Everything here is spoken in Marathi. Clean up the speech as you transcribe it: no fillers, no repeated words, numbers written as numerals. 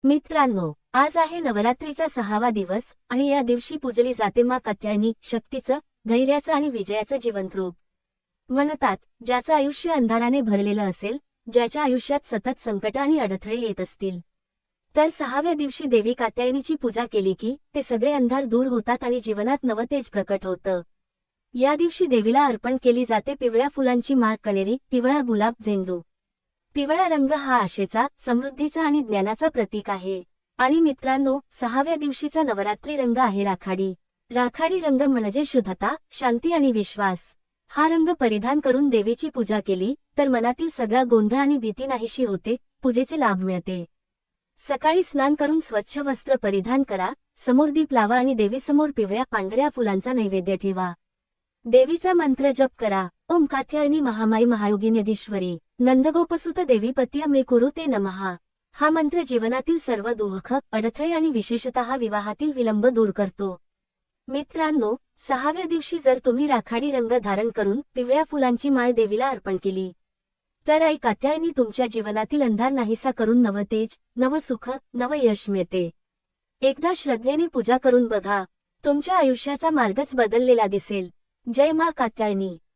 मित्रांनो, आज आहे नवरात्रीचा 6वा दिवस आणि या दिवशी पूजली जाते माँ कात्यायनी, शक्तीचं, धैर्याचं आणि विजयाचं जिवंत रूप. म्हणतात, ज्याचं आयुष्य अंधाराने भरलेलं असेल, ज्याच्या आयुष्यात सतत संकट आणि अडथळे येत असतील, तर 6व्या दिवशी देवी कात्यायनीची पूजा केली की ते सगळे अंधार दूर होतात आणि जीवनात नवतेज प्रकट होतं. या दिवशी देवीला अर्पण केली जाते पिवळ्या फुलांची माळ, कणेरी, पिवळा गुलाब, झेंडू. पिवळा रंग हा आशेचा, समृद्धीचा आणि ज्ञानाचा प्रतीक आहे. आणि मित्रांनो, 6व्या दिवशीचा नवरात्री रंग आहे राखाडी. राखाडी रंग म्हणजे शुद्धता, शांती आणि विश्वास. हा रंग परिधान करून देवीची पूजा केली तर मनातील सगळा गोंधळ आणि भीती नाहीशी होते, पूजेचे लाभ मिळते. सकाळी स्नान करून स्वच्छ वस्त्र परिधान करा, समोर दीप लावा आणि देवीसमोर पिवळ्या पांढऱ्या फुलांचा नैवेद्य ठेवा. देवीचा मंत्र जप करा. ओम कात्यायनी महामाई महायोगिनीधीश्वरी नंदगोपसुत देवीपत्य मे कुरुते नमः. हा मंत्र जीवनातील सर्व दुःख, अडथळे आणि विशेषतः विवाहातील विलंब दूर करतो. मित्रांनो, 6व्या दिवशी जर तुम्ही राखाडी रंग धारण करून पिवळ्या फुलांची माळ देवीला अर्पण केली, तर आई कात्यायनी तुमच्या जीवनातील अंधार नाहीसा करून नवतेज, नवसुख, नवयश मिळते. एकदा श्रद्धेने पूजा करून बघा, तुमच्या आयुष्याचा मार्गच बदललेला दिसेल. जय माँ कात्यायनी.